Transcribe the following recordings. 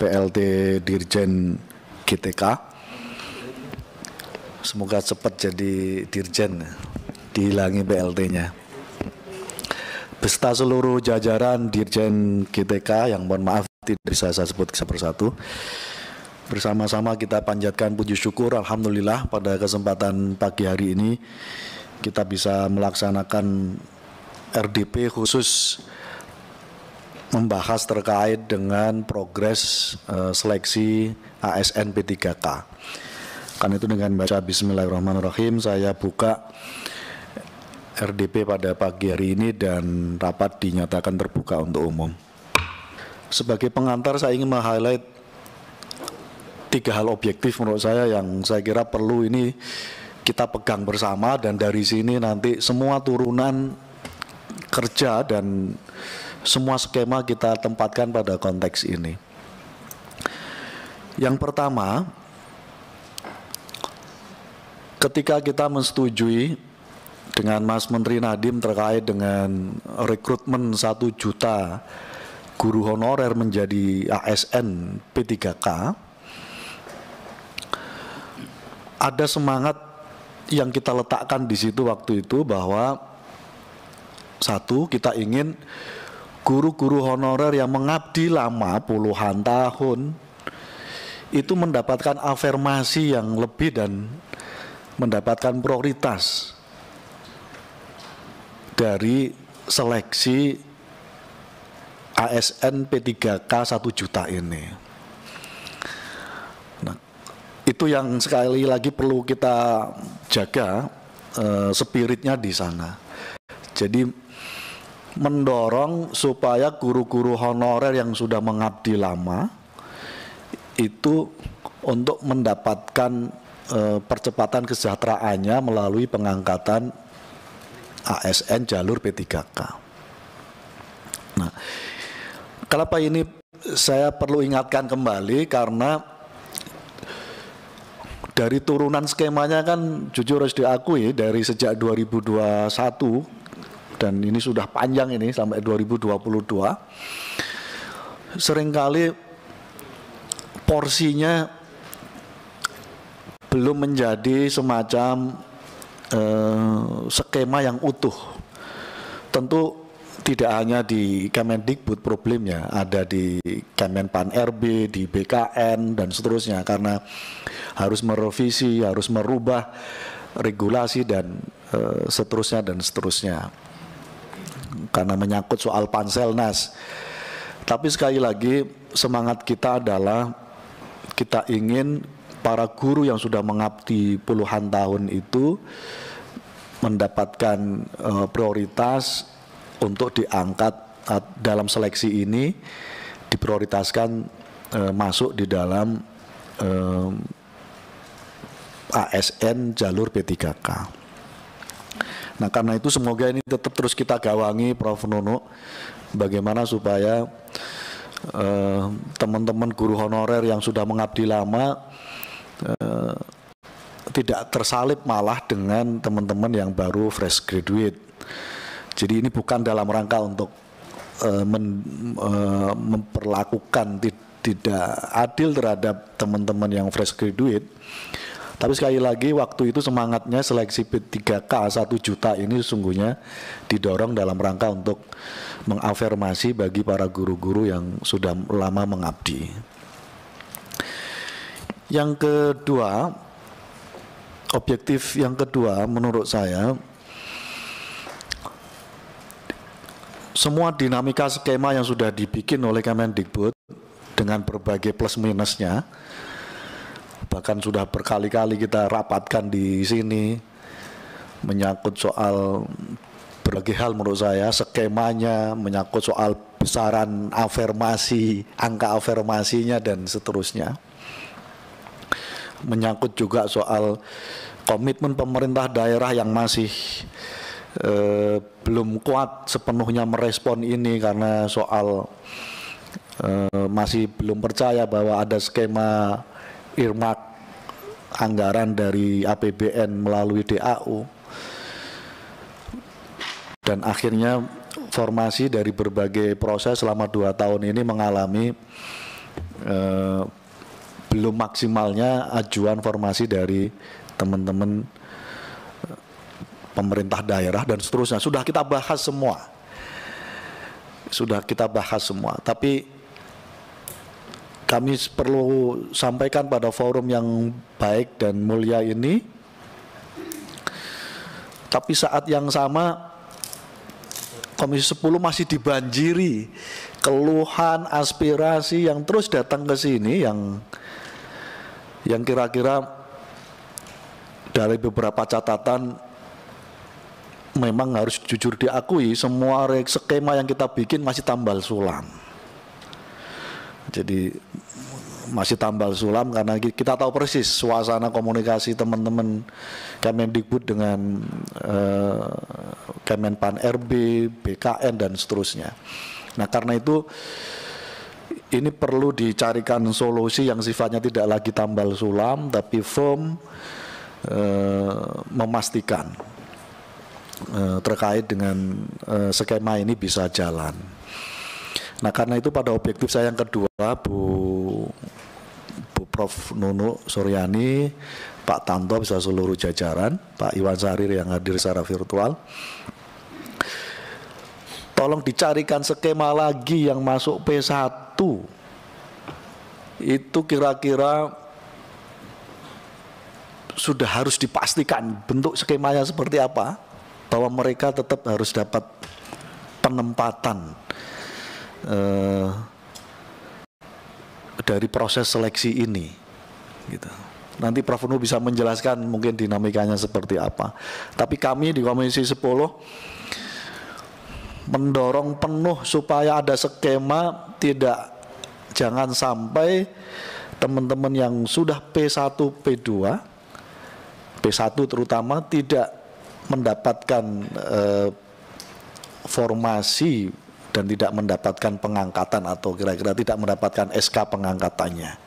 PLT Dirjen GTK. Semoga cepat jadi Dirjen, dihilangi PLT-nya. Beserta seluruh jajaran Dirjen GTK yang mohon maaf tidak bisa saya sebut satu persatu. Bersama-sama kita panjatkan puji syukur, alhamdulillah pada kesempatan pagi hari ini kita bisa melaksanakan RDP khusus membahas terkait dengan progres seleksi ASN P3K. Karena itu dengan baca Bismillahirrahmanirrahim saya buka RDP pada pagi hari ini dan rapat dinyatakan terbuka untuk umum. Sebagai pengantar saya ingin meng-highlight 3 hal objektif menurut saya yang saya kira perlu ini kita pegang bersama, dan dari sini nanti semua turunan kerja dan semua skema kita tempatkan pada konteks ini. Yang pertama, ketika kita menyetujui dengan Mas Menteri Nadiem terkait dengan rekrutmen 1 juta guru honorer menjadi ASN P3K, ada semangat yang kita letakkan di situ waktu itu bahwa 1, kita ingin guru-guru honorer yang mengabdi lama puluhan tahun itu mendapatkan afirmasi yang lebih dan mendapatkan prioritas dari seleksi ASN P3K 1 juta ini. Nah, itu yang sekali lagi perlu kita jaga spiritnya di sana. Jadi mendorong supaya guru-guru honorer yang sudah mengabdi lama itu untuk mendapatkan percepatan kesejahteraannya melalui pengangkatan ASN jalur P3K. Nah, kenapa ini saya perlu ingatkan kembali, karena dari turunan skemanya kan jujur harus diakui dari sejak 2021 dan ini sudah panjang ini sampai 2022, seringkali porsinya belum menjadi semacam skema yang utuh. Tentu tidak hanya di Kemendikbud problemnya, ada di Kemenpan RB, di BKN dan seterusnya, karena harus merevisi, harus merubah regulasi dan seterusnya dan seterusnya, karena menyangkut soal Panselnas. Tapi sekali lagi semangat kita adalah kita ingin para guru yang sudah mengabdi puluhan tahun itu mendapatkan prioritas untuk diangkat dalam seleksi ini, diprioritaskan masuk di dalam ASN jalur P3K. Nah, karena itu semoga ini tetap terus kita gawangi, Prof. Nunu, bagaimana supaya teman-teman guru honorer yang sudah mengabdi lama tidak tersalip malah dengan teman-teman yang baru fresh graduate. Jadi ini bukan dalam rangka untuk memperlakukan tidak adil terhadap teman-teman yang fresh graduate. Tapi sekali lagi waktu itu semangatnya seleksi P3K 1 juta ini sesungguhnya didorong dalam rangka untuk mengafirmasi bagi para guru-guru yang sudah lama mengabdi. Yang kedua, objektif yang kedua menurut saya, semua dinamika skema yang sudah dibikin oleh Kemendikbud dengan berbagai plus minusnya, bahkan sudah berkali-kali kita rapatkan di sini, menyangkut soal berbagai hal menurut saya, skemanya, menyangkut soal besaran afirmasi, angka afirmasinya dan seterusnya, menyangkut juga soal komitmen pemerintah daerah yang masih belum kuat sepenuhnya merespon ini karena soal masih belum percaya bahwa ada skema earmark anggaran dari APBN melalui DAU, dan akhirnya formasi dari berbagai proses selama 2 tahun ini mengalami belum maksimalnya ajuan formasi dari teman-teman pemerintah daerah dan seterusnya. Sudah kita bahas semua. Tapi kami perlu sampaikan pada forum yang baik dan mulia ini, tapi saat yang sama Komisi 10 masih dibanjiri keluhan, aspirasi yang terus datang ke sini yang kira-kira dari beberapa catatan memang harus jujur diakui, semua skema yang kita bikin masih tambal sulam. Jadi masih tambal sulam karena kita tahu persis suasana komunikasi teman-teman Kemendikbud dengan Kemenpan RB, BKN dan seterusnya. Nah karena itu ini perlu dicarikan solusi yang sifatnya tidak lagi tambal sulam tapi firm, memastikan terkait dengan skema ini bisa jalan. Nah karena itu pada objektif saya yang kedua, Bu Prof. Nunu Suryani, Pak Tanto bisa seluruh jajaran, Pak Iwan Sarir yang hadir secara virtual, tolong dicarikan skema lagi yang masuk P1 itu kira-kira sudah harus dipastikan bentuk skemanya seperti apa, bahwa mereka tetap harus dapat penempatan dari proses seleksi ini gitu. Nanti Prof. Nunu bisa menjelaskan mungkin dinamikanya seperti apa. Tapi kami di Komisi 10 mendorong penuh supaya ada skema, jangan sampai teman-teman yang sudah P1, P2, P1 terutama tidak mendapatkan formasi dan tidak mendapatkan pengangkatan atau kira-kira tidak mendapatkan SK pengangkatannya.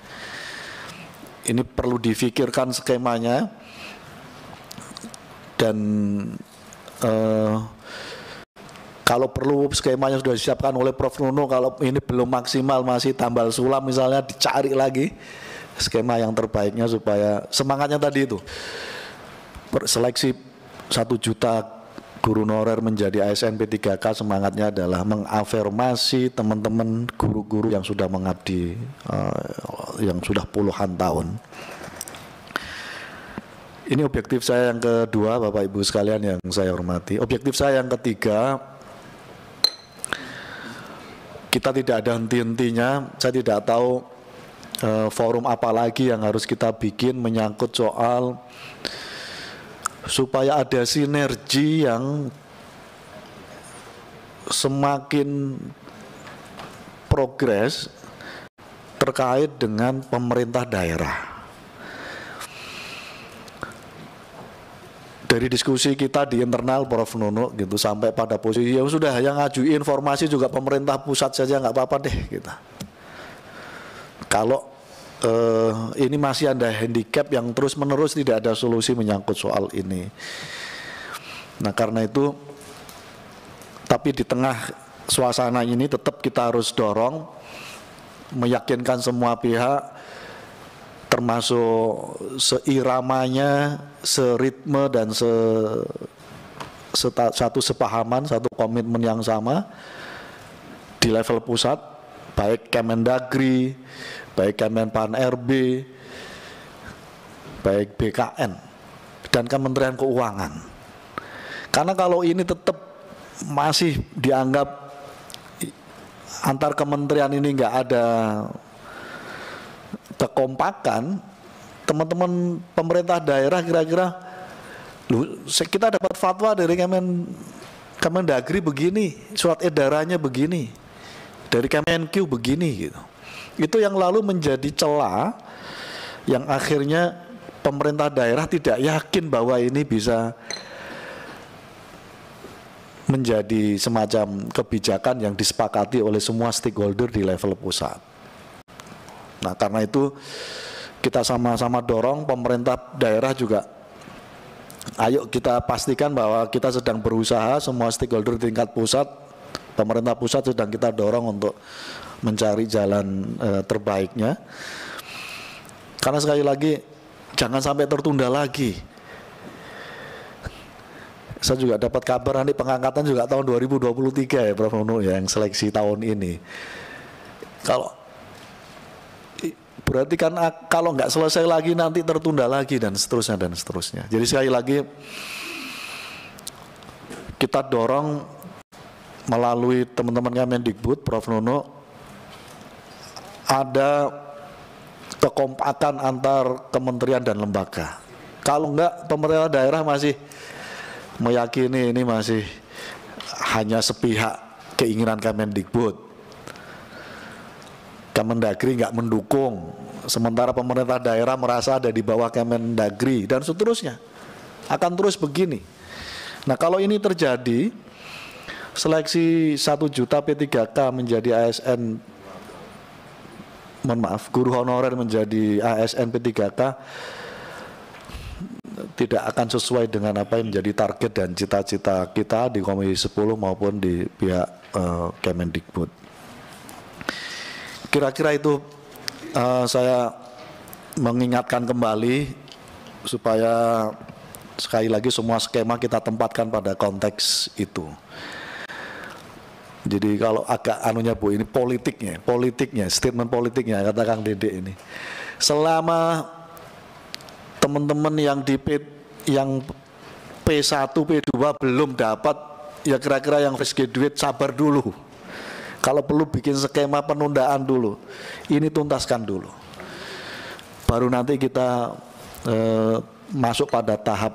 Ini perlu difikirkan skemanya dan kalau perlu skemanya sudah disiapkan oleh Prof. Nunu, kalau ini belum maksimal masih tambal sulam misalnya, dicari lagi skema yang terbaiknya supaya semangatnya tadi itu seleksi 1 juta guru honorer menjadi ASN P3K, semangatnya adalah mengafirmasi teman-teman guru-guru yang sudah mengabdi, yang sudah puluhan tahun. Ini objektif saya yang kedua, Bapak Ibu sekalian yang saya hormati. Objektif saya yang ketiga, kita tidak ada henti-hentinya. Saya tidak tahu forum apa lagi yang harus kita bikin menyangkut soal supaya ada sinergi yang semakin progres terkait dengan pemerintah daerah. Dari diskusi kita di internal Prof. Nunu gitu sampai pada posisi yang sudah yang ngaju informasi juga pemerintah pusat saja nggak apa-apa deh kita. Kalau ini masih ada handicap yang terus-menerus tidak ada solusi menyangkut soal ini. Nah karena itu, tapi di tengah suasana ini tetap kita harus dorong, meyakinkan semua pihak, termasuk seiramanya, seritme dan satu sepahaman, satu komitmen yang sama di level pusat, baik Kemendagri, baik Kemenpan RB, baik BKN, dan Kementerian Keuangan. Karena kalau ini tetap masih dianggap antar kementerian ini nggak ada kekompakan, teman-teman pemerintah daerah kira-kira, kita dapat fatwa dari Kemendagri begini, surat edarannya begini, dari Kemenkeu begini gitu. Itu yang lalu menjadi celah yang akhirnya pemerintah daerah tidak yakin bahwa ini bisa menjadi semacam kebijakan yang disepakati oleh semua stakeholder di level pusat. Nah karena itu kita sama-sama dorong pemerintah daerah juga, ayo kita pastikan bahwa kita sedang berusaha, semua stakeholder di tingkat pusat, pemerintah pusat sedang kita dorong untuk mencari jalan terbaiknya. Karena sekali lagi jangan sampai tertunda lagi. Saya juga dapat kabar nanti pengangkatan juga tahun 2023 ya Prof. Nunu ya, yang seleksi tahun ini. Kalau berarti kan kalau nggak selesai lagi nanti tertunda lagi dan seterusnya dan seterusnya. Jadi sekali lagi kita dorong melalui teman-teman Kemendikbud, Prof. Nunu, ada kekompakan antar kementerian dan lembaga. Kalau enggak, pemerintah daerah masih meyakini ini masih hanya sepihak keinginan Kemendikbud. Kemendagri nggak mendukung, sementara pemerintah daerah merasa ada di bawah Kemendagri dan seterusnya. Akan terus begini. Nah, kalau ini terjadi, seleksi 1 juta P3K menjadi ASN, mohon maaf, guru honorer menjadi ASN P3K tidak akan sesuai dengan apa yang menjadi target dan cita-cita kita di Komisi 10 maupun di pihak Kemendikbud. Kira-kira itu saya mengingatkan kembali supaya sekali lagi semua skema kita tempatkan pada konteks itu. Jadi kalau agak anunya Bu, ini politiknya, statement politiknya kata Kang Dede ini. Selama teman-teman yang di P1, P2 belum dapat, ya kira-kira yang fresh graduate sabar dulu. Kalau perlu bikin skema penundaan dulu. Ini tuntaskan dulu. Baru nanti kita masuk pada tahap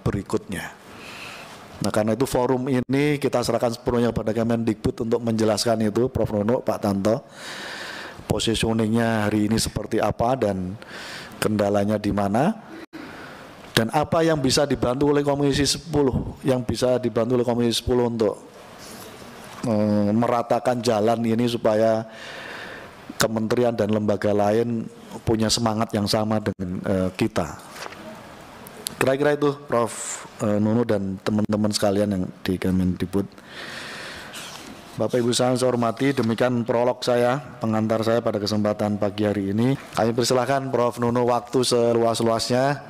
berikutnya. Nah, karena itu forum ini kita serahkan sepenuhnya pada Kemendikbud untuk menjelaskan itu, Prof. Nunu, Pak Tanto, positioningnya hari ini seperti apa dan kendalanya di mana, dan apa yang bisa dibantu oleh Komisi 10, yang bisa dibantu oleh Komisi 10 untuk meratakan jalan ini supaya kementerian dan lembaga lain punya semangat yang sama dengan kita. Kira-kira itu Prof. Nunu dan teman-teman sekalian yang di Kemendikbud. Bapak Ibu saya hormati, demikian prolog saya, pengantar saya pada kesempatan pagi hari ini. Kami persilahkan Prof. Nunu waktu seluas-luasnya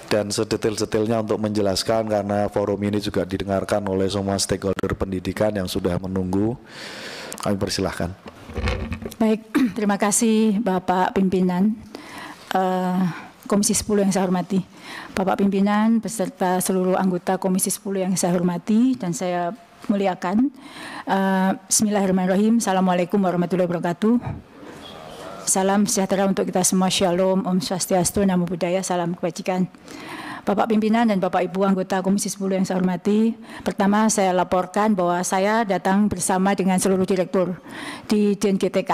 dan sedetail-detailnya untuk menjelaskan, karena forum ini juga didengarkan oleh semua stakeholder pendidikan yang sudah menunggu. Kami persilahkan. Baik, terima kasih Bapak Pimpinan Komisi 10 yang saya hormati. Bapak Pimpinan beserta seluruh anggota Komisi 10 yang saya hormati dan saya muliakan. Bismillahirrahmanirrahim. Assalamualaikum warahmatullahi wabarakatuh. Salam sejahtera untuk kita semua. Shalom, Om Swastiastu, Namo Buddhaya, salam kebajikan. Bapak Pimpinan dan Bapak Ibu anggota Komisi 10 yang saya hormati, pertama saya laporkan bahwa saya datang bersama dengan seluruh direktur di DNGTK.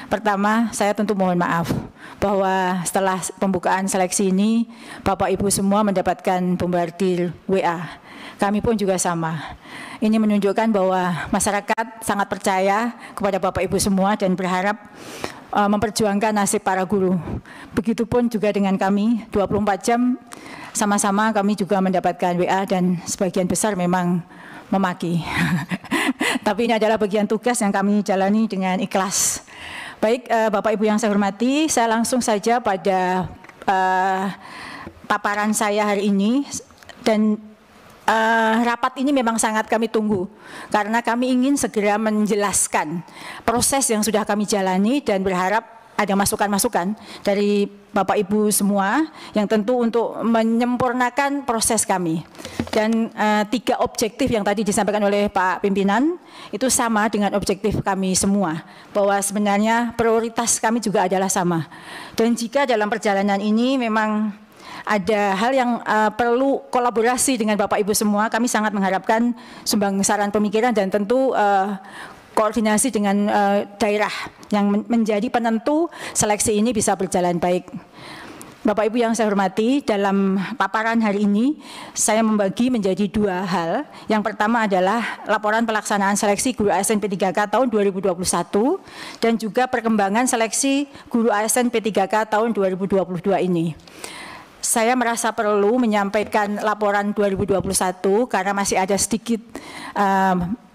Pertama, saya tentu mohon maaf bahwa setelah pembukaan seleksi ini, Bapak Ibu semua mendapatkan bombardir WA. Kami pun juga sama. Ini menunjukkan bahwa masyarakat sangat percaya kepada Bapak Ibu semua dan berharap memperjuangkan nasib para guru. Begitupun juga dengan kami, 24 jam sama-sama kami juga mendapatkan WA dan sebagian besar memang memaki. Tapi ini adalah bagian tugas yang kami jalani dengan ikhlas. Baik, Bapak Ibu yang saya hormati, saya langsung saja pada paparan saya hari ini. Dan rapat ini memang sangat kami tunggu, karena kami ingin segera menjelaskan proses yang sudah kami jalani dan berharap ada masukan-masukan dari Bapak Ibu semua yang tentu untuk menyempurnakan proses kami. Dan 3 objektif yang tadi disampaikan oleh Pak Pimpinan itu sama dengan objektif kami semua, bahwa sebenarnya prioritas kami juga adalah sama. Dan jika dalam perjalanan ini memang ada hal yang perlu kolaborasi dengan Bapak Ibu semua, kami sangat mengharapkan sumbang saran pemikiran dan tentu koordinasi dengan daerah yang menjadi penentu seleksi ini bisa berjalan baik. Bapak Ibu yang saya hormati, dalam paparan hari ini saya membagi menjadi 2 hal. Yang pertama adalah laporan pelaksanaan seleksi guru ASN P3K tahun 2021 dan juga perkembangan seleksi guru ASN P3K tahun 2022 ini. Saya merasa perlu menyampaikan laporan 2021 karena masih ada sedikit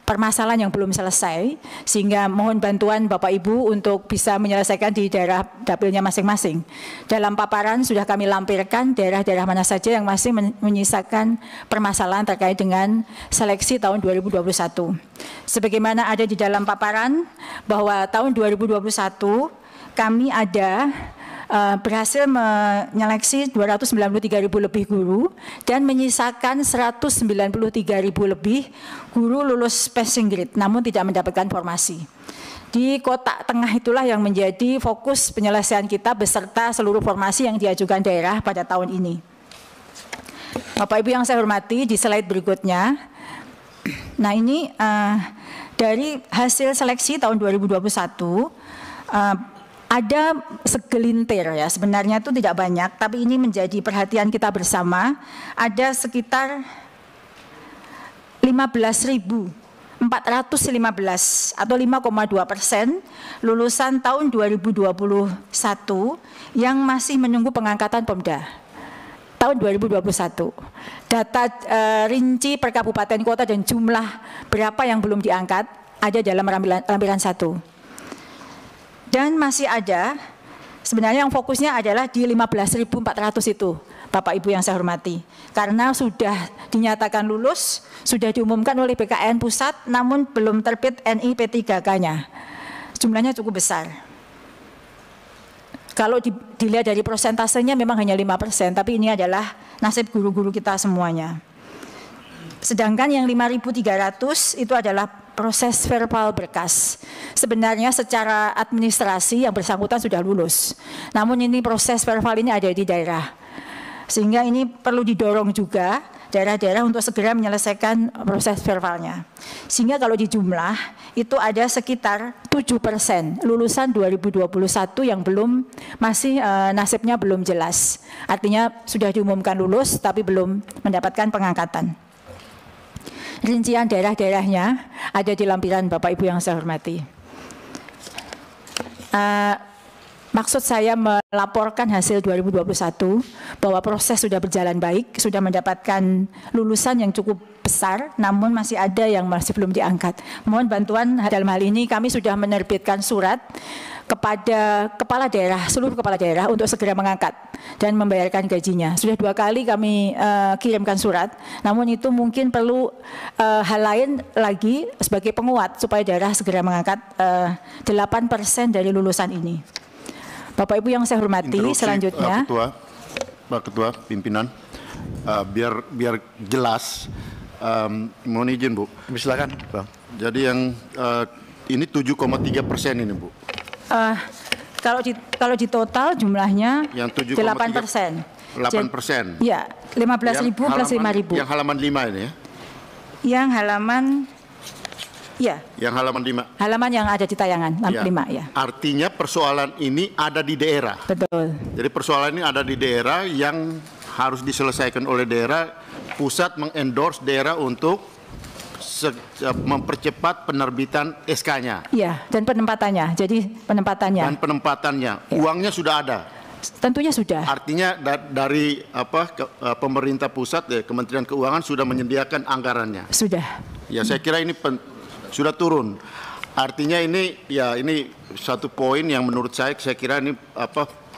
permasalahan yang belum selesai, sehingga mohon bantuan Bapak Ibu untuk bisa menyelesaikan di daerah dapilnya masing-masing. Dalam paparan sudah kami lampirkan daerah-daerah mana saja yang masih menyisakan permasalahan terkait dengan seleksi tahun 2021. Sebagaimana ada di dalam paparan bahwa tahun 2021 kami ada berhasil menyeleksi 293.000 lebih guru dan menyisakan 193.000 lebih guru lulus passing grade namun tidak mendapatkan formasi. Di kotak tengah itulah yang menjadi fokus penyelesaian kita beserta seluruh formasi yang diajukan daerah pada tahun ini. Bapak Ibu yang saya hormati, di slide berikutnya, nah ini dari hasil seleksi tahun 2021, ada segelintir ya, sebenarnya itu tidak banyak, tapi ini menjadi perhatian kita bersama. Ada sekitar 15.415 atau 5,2% lulusan tahun 2021 yang masih menunggu pengangkatan Pemda tahun 2021. Data rinci per kabupaten kota dan jumlah berapa yang belum diangkat ada dalam lampiran 1. Dan masih ada, sebenarnya yang fokusnya adalah di 15.400 itu, Bapak Ibu yang saya hormati. Karena sudah dinyatakan lulus, sudah diumumkan oleh BKN Pusat, namun belum terbit NI P3K-nya. Jumlahnya cukup besar. Kalau dilihat dari persentasenya memang hanya 5%, tapi ini adalah nasib guru-guru kita semuanya. Sedangkan yang 5.300 itu adalah proses verbal berkas. Sebenarnya secara administrasi yang bersangkutan sudah lulus. Namun ini proses verbal ini ada di daerah. Sehingga ini perlu didorong juga daerah-daerah untuk segera menyelesaikan proses verbalnya. Sehingga kalau dijumlah itu ada sekitar 7% lulusan 2021 yang belum masih nasibnya belum jelas. Artinya sudah diumumkan lulus tapi belum mendapatkan pengangkatan. Rincian daerah-daerahnya ada di lampiran Bapak Ibu yang saya hormati. Maksud saya melaporkan hasil 2021 bahwa proses sudah berjalan baik, sudah mendapatkan lulusan yang cukup besar, namun masih ada yang masih belum diangkat. Mohon bantuan dalam hal ini kami sudah menerbitkan surat kepada kepala daerah, seluruh kepala daerah untuk segera mengangkat dan membayarkan gajinya. Sudah 2 kali kami kirimkan surat, namun itu mungkin perlu hal lain lagi sebagai penguat supaya daerah segera mengangkat 8% dari lulusan ini. Bapak Ibu yang saya hormati, selanjutnya. Pak Ketua, pimpinan, biar jelas, mohon izin Bu. Silakan, Bang. Jadi yang ini 7,3% ini Bu. Kalau di total jumlahnya yang 8%. 8%. Ya, 15.000 plus 5.000. Yang halaman 5 ini ya? Yang halaman, ya. Yang halaman 5. Halaman yang ada di tayangan, 5 ya. Artinya persoalan ini ada di daerah. Betul. Jadi persoalan ini ada di daerah yang harus diselesaikan oleh daerah. Pusat mengendorse daerah untuk mempercepat penerbitan SK-nya. Iya, dan penempatannya. Jadi penempatannya. Dan penempatannya. Ya. Uangnya sudah ada. Tentunya sudah. Artinya dari pemerintah pusat, Kementerian Keuangan sudah menyediakan anggarannya. Sudah. Ya, saya kira ini sudah turun. Artinya ini satu poin yang menurut saya kira ini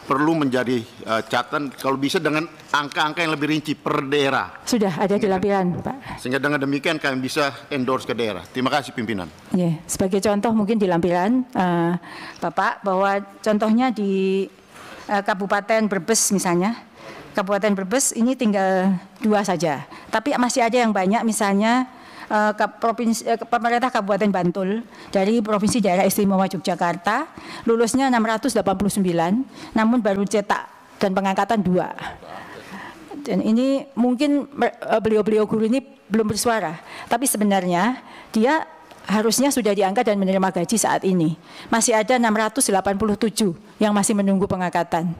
perlu menjadi catatan kalau bisa dengan angka-angka yang lebih rinci per daerah. Sudah ada di lampiran, Pak. Sehingga dengan demikian kami bisa endorse ke daerah. Terima kasih pimpinan. Ya, sebagai contoh mungkin di lampiran, Bapak, bahwa contohnya di Kabupaten Brebes misalnya, Kabupaten Brebes ini tinggal 2 saja. Tapi masih ada yang banyak misalnya pemerintah Kabupaten Bantul dari Provinsi Daerah Istimewa Yogyakarta lulusnya 689, namun baru cetak dan pengangkatan 2. Dan ini mungkin beliau-beliau guru ini belum bersuara, tapi sebenarnya dia harusnya sudah diangkat dan menerima gaji saat ini. Masih ada 687 yang masih menunggu pengangkatan.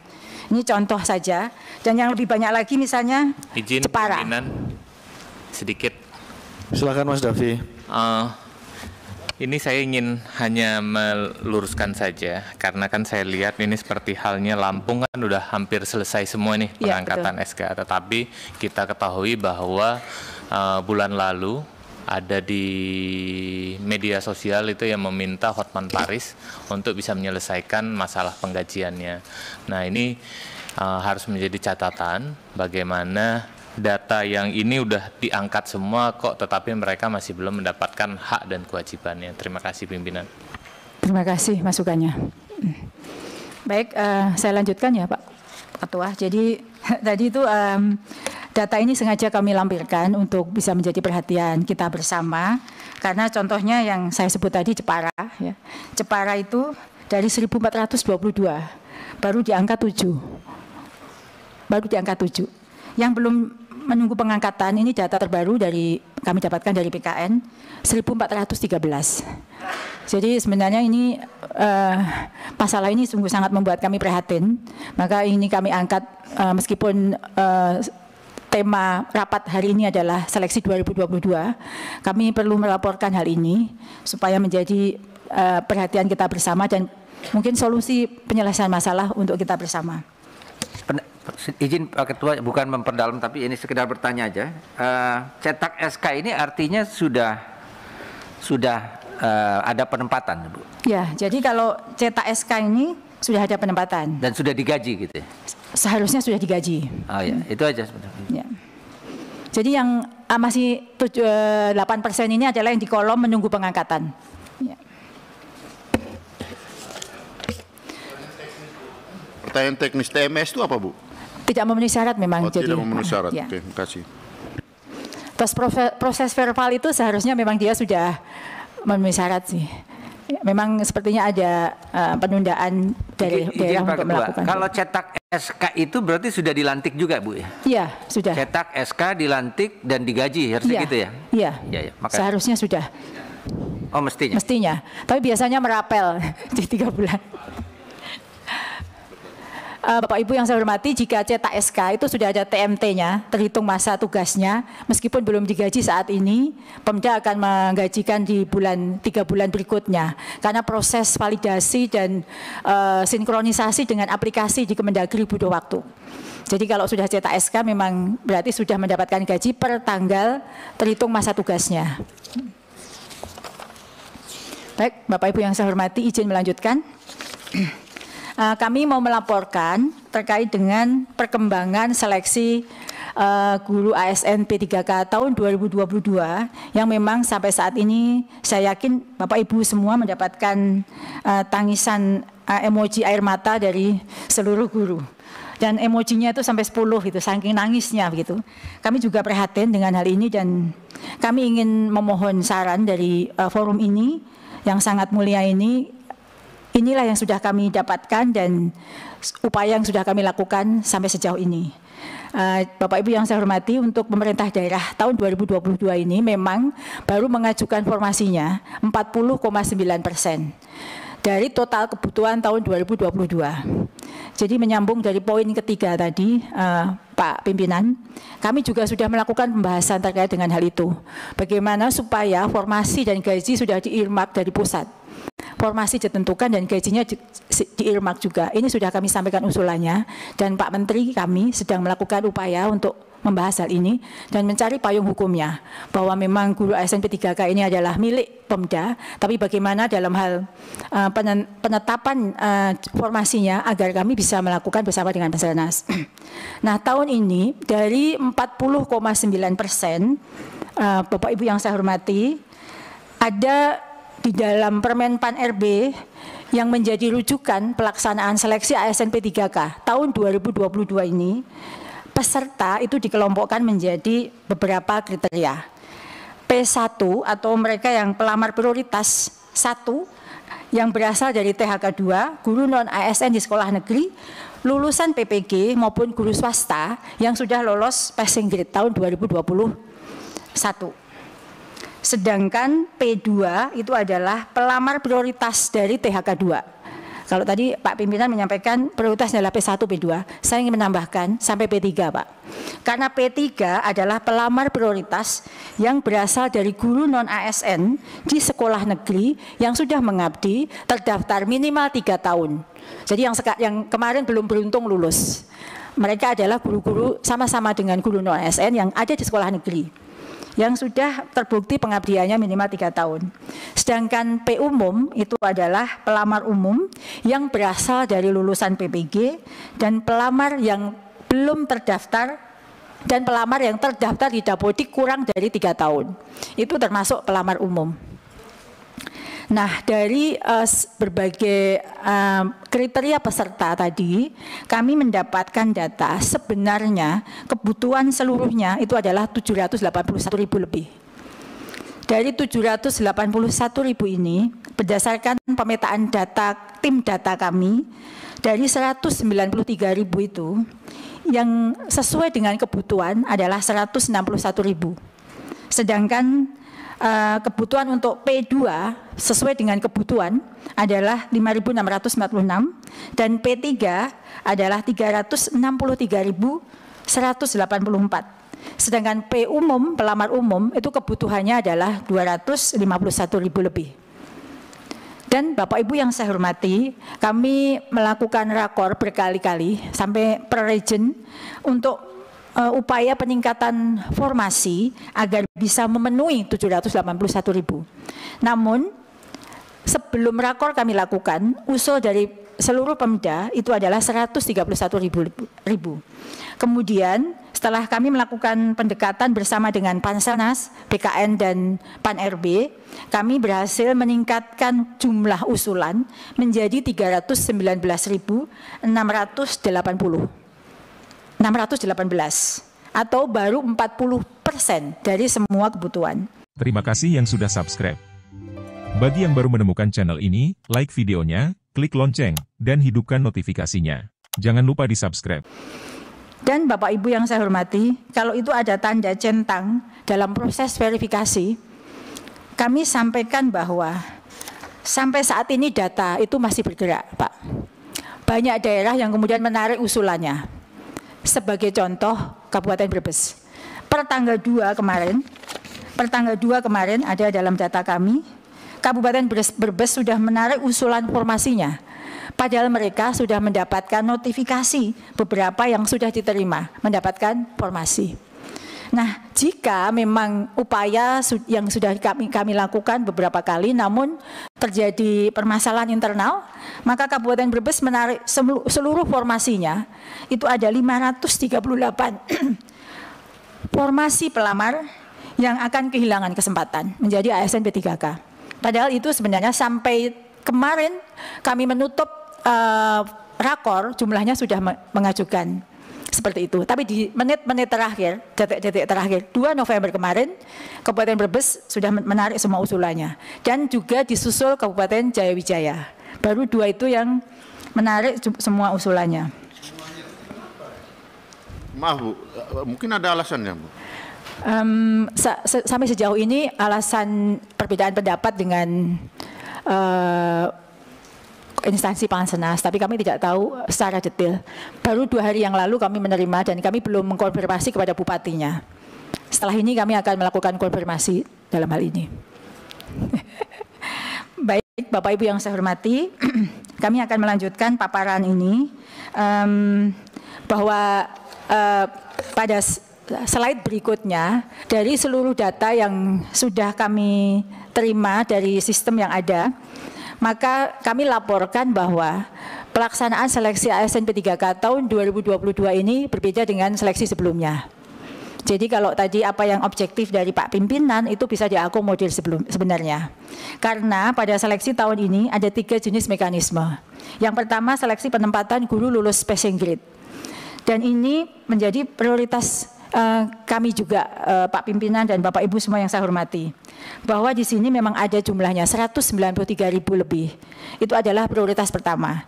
Ini contoh saja, dan yang lebih banyak lagi misalnya izin Jepara. Sedikit. Silakan Mas Davi. Ini saya ingin hanya meluruskan saja, karena kan saya lihat ini seperti halnya Lampung kan udah hampir selesai semua nih pengangkatan SK. Tetapi kita ketahui bahwa bulan lalu ada di media sosial itu yang meminta Hotman Paris untuk bisa menyelesaikan masalah penggajiannya. Nah, ini harus menjadi catatan bagaimana data yang ini udah diangkat semua kok tetapi mereka masih belum mendapatkan hak dan kewajibannya. Terima kasih pimpinan. Terima kasih masukannya. Baik, saya lanjutkan ya Pak Ketua. Jadi tadi itu data ini sengaja kami lampirkan untuk bisa menjadi perhatian kita bersama, karena contohnya yang saya sebut tadi Jepara, ya. Jepara itu dari 1422 baru di angka 7, Yang belum menunggu pengangkatan ini data terbaru dari kami dapatkan dari PKN 1413. Jadi sebenarnya ini masalah ini sungguh sangat membuat kami prihatin. Maka ini kami angkat meskipun tema rapat hari ini adalah seleksi 2022, kami perlu melaporkan hal ini supaya menjadi perhatian kita bersama dan mungkin solusi penyelesaian masalah untuk kita bersama. Izin Pak Ketua, bukan memperdalam tapi ini sekedar bertanya aja. Cetak SK ini artinya sudah ada penempatan, Bu? Ya, jadi kalau cetak SK ini sudah ada penempatan. Dan sudah digaji gitu ya? Seharusnya sudah digaji. Oh ya, itu aja sebenarnya. Ya. Jadi yang masih 8% ini adalah yang di kolom menunggu pengangkatan. Ya. Pertanyaan teknis TMS itu apa, Bu? Tidak memenuhi syarat memang. Tidak memenuhi syarat. Ya. Oke, terima kasih. Terus proses verbal itu seharusnya memang dia sudah memenuhi syarat sih. Memang sepertinya ada penundaan dari daerah untuk melakukan. Kalau cetak SK itu berarti sudah dilantik juga, Bu ya? Iya, sudah. Cetak SK dilantik dan digaji, harusnya gitu ya? Iya. Ya, seharusnya sudah. Oh, mestinya. Mestinya. Tapi biasanya merapel di 3 bulan. Bapak Ibu yang saya hormati, jika cetak SK itu sudah ada TMT-nya, terhitung masa tugasnya, meskipun belum digaji saat ini, Pemda akan menggajikan di 3 bulan berikutnya. Karena proses validasi dan sinkronisasi dengan aplikasi di Kemendagri butuh waktu. Jadi kalau sudah cetak SK memang berarti sudah mendapatkan gaji per tanggal terhitung masa tugasnya. Baik, Bapak Ibu yang saya hormati, izin melanjutkan. Kami mau melaporkan terkait dengan perkembangan seleksi guru ASN P3K tahun 2022 yang memang sampai saat ini saya yakin Bapak Ibu semua mendapatkan tangisan emoji air mata dari seluruh guru. Dan emojinya itu sampai 10 gitu, saking nangisnya begitu. Kami juga prihatin dengan hal ini dan kami ingin memohon saran dari forum ini yang sangat mulia ini. Inilah yang sudah kami dapatkan dan upaya yang sudah kami lakukan sampai sejauh ini. Bapak Ibu yang saya hormati, untuk pemerintah daerah tahun 2022 ini memang baru mengajukan formasinya 40,9% dari total kebutuhan tahun 2022. Jadi menyambung dari poin ketiga tadi, Pak Pimpinan, kami juga sudah melakukan pembahasan terkait dengan hal itu. Bagaimana supaya formasi dan gaji sudah diirmak dari pusat. Formasi ditentukan dan gajinya diirmak juga. Ini sudah kami sampaikan usulannya dan Pak Menteri kami sedang melakukan upaya untuk membahas hal ini dan mencari payung hukumnya bahwa memang guru ASN P3K ini adalah milik Pemda, tapi bagaimana dalam hal penetapan formasinya agar kami bisa melakukan bersama dengan Basarnas. Nah, tahun ini dari 40,9%, Bapak Ibu yang saya hormati, ada di dalam Permen Pan RB yang menjadi rujukan pelaksanaan seleksi ASN P3K tahun 2022 ini, peserta itu dikelompokkan menjadi beberapa kriteria. P1 atau mereka yang pelamar prioritas 1 yang berasal dari THK 2, guru non ASN di sekolah negeri, lulusan PPG maupun guru swasta yang sudah lolos passing grade tahun 2021. Sedangkan P2 itu adalah pelamar prioritas dari THK 2. Kalau tadi Pak Pimpinan menyampaikan prioritasnya adalah P1, P2, saya ingin menambahkan sampai P3, Pak. Karena P3 adalah pelamar prioritas yang berasal dari guru non-ASN di sekolah negeri yang sudah mengabdi terdaftar minimal 3 tahun. Jadi yang kemarin belum beruntung lulus. Mereka adalah guru-guru sama-sama dengan guru non-ASN yang ada di sekolah negeri. yang sudah terbukti pengabdiannya minimal 3 tahun. Sedangkan P umum itu adalah pelamar umum yang berasal dari lulusan PPG dan pelamar yang belum terdaftar dan pelamar yang terdaftar di Dapodik kurang dari 3 tahun. Itu termasuk pelamar umum. Nah, dari berbagai kriteria peserta tadi, kami mendapatkan data sebenarnya kebutuhan seluruhnya itu adalah 781.000 lebih. Dari 781.000 ini, berdasarkan pemetaan data tim data kami, dari 193.000 itu, yang sesuai dengan kebutuhan adalah 161.000. Sedangkan kebutuhan untuk P2 sesuai dengan kebutuhan adalah 5.646 dan P3 adalah 363.184. Sedangkan P umum, pelamar umum itu kebutuhannya adalah 251.000 lebih. Dan Bapak Ibu yang saya hormati, kami melakukan rakor berkali-kali sampai per region untuk upaya peningkatan formasi agar bisa memenuhi 781.000. Namun sebelum rakor kami lakukan, usul dari seluruh Pemda itu adalah 131.000. Kemudian setelah kami melakukan pendekatan bersama dengan Panselnas, BKN dan Pan-RB, kami berhasil meningkatkan jumlah usulan menjadi 319.618 atau baru 40% dari semua kebutuhan. Terima kasih yang sudah subscribe. Bagi yang baru menemukan channel ini, like videonya, klik lonceng, dan hidupkan notifikasinya. Jangan lupa di subscribe. Dan Bapak Ibu yang saya hormati, kalau itu ada tanda centang dalam proses verifikasi, kami sampaikan bahwa sampai saat ini data itu masih bergerak, Pak. Banyak daerah yang kemudian menarik usulannya. Sebagai contoh, Kabupaten Brebes. Per tanggal 2 kemarin ada dalam data kami, Kabupaten Brebes sudah menarik usulan formasinya. Padahal mereka sudah mendapatkan notifikasi beberapa yang sudah diterima, mendapatkan formasi. Nah, jika memang upaya yang sudah kami lakukan beberapa kali, namun terjadi permasalahan internal, maka Kabupaten Brebes menarik seluruh formasinya, itu ada 538 formasi pelamar yang akan kehilangan kesempatan menjadi ASN P3K. Padahal itu sebenarnya sampai kemarin kami menutup rakor, jumlahnya sudah mengajukan. Seperti itu. Tapi di menit-menit terakhir, detik-detik terakhir, 2 November kemarin, Kabupaten Brebes sudah menarik semua usulannya. Dan juga disusul Kabupaten Jayawijaya. Baru 2 itu yang menarik semua usulannya. Maaf Bu, mungkin ada alasannya Bu? Sampai sejauh ini alasan perbedaan pendapat dengan instansi Panselnas, tapi kami tidak tahu secara detail. Baru 2 hari yang lalu kami menerima dan kami belum mengkonfirmasi kepada bupatinya. Setelah ini kami akan melakukan konfirmasi dalam hal ini. Baik, Bapak Ibu yang saya hormati, kami akan melanjutkan paparan ini bahwa pada slide berikutnya, dari seluruh data yang sudah kami terima dari sistem yang ada, maka kami laporkan bahwa pelaksanaan seleksi ASN P3K tahun 2022 ini berbeda dengan seleksi sebelumnya. Jadi kalau tadi apa yang objektif dari Pak Pimpinan itu bisa diakomodir sebenarnya. Karena pada seleksi tahun ini ada 3 jenis mekanisme. Yang pertama seleksi penempatan guru lulus passing grade. Dan ini menjadi prioritas kami juga, Pak Pimpinan dan Bapak Ibu semua yang saya hormati, bahwa di sini memang ada jumlahnya 193.000 lebih. Itu adalah prioritas pertama.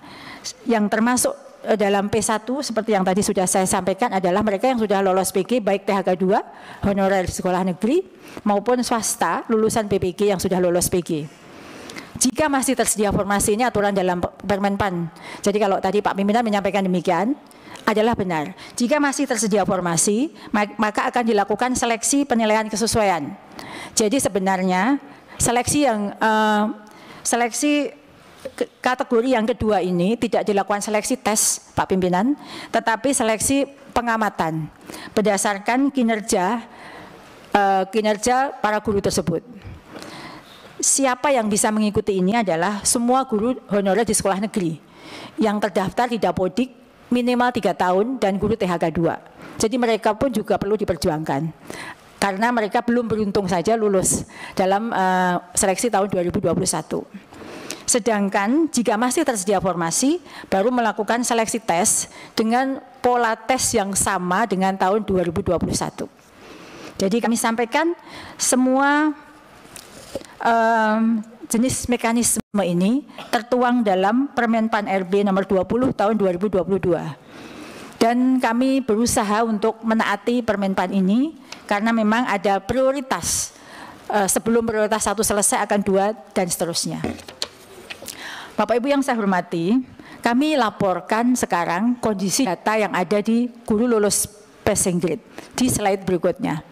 Yang termasuk dalam P1 seperti yang tadi sudah saya sampaikan adalah mereka yang sudah lolos PG baik THK 2, honorer sekolah negeri maupun swasta lulusan PPG yang sudah lolos PG. Jika masih tersedia formasi, ini aturan dalam Permenpan. Jadi kalau tadi Pak Pimpinan menyampaikan demikian, adalah benar. Jika masih tersedia formasi, maka akan dilakukan seleksi penilaian kesesuaian. Jadi sebenarnya seleksi kategori yang kedua ini tidak dilakukan seleksi tes, Pak Pimpinan, tetapi seleksi pengamatan berdasarkan kinerja kinerja para guru tersebut. Siapa yang bisa mengikuti ini adalah semua guru honorer di sekolah negeri yang terdaftar di Dapodik minimal 3 tahun dan guru THK 2. Jadi mereka pun juga perlu diperjuangkan karena mereka belum beruntung saja lulus dalam seleksi tahun 2021. Sedangkan jika masih tersedia formasi, baru melakukan seleksi tes dengan pola tes yang sama dengan tahun 2021. Jadi kami sampaikan semua jenis mekanisme ini tertuang dalam Permen Pan RB nomor 20 tahun 2022. Dan kami berusaha untuk menaati Permen Pan ini karena memang ada prioritas. Sebelum prioritas 1 selesai akan 2 dan seterusnya. Bapak Ibu yang saya hormati, kami laporkan sekarang kondisi data yang ada di guru lulus passing grade di slide berikutnya.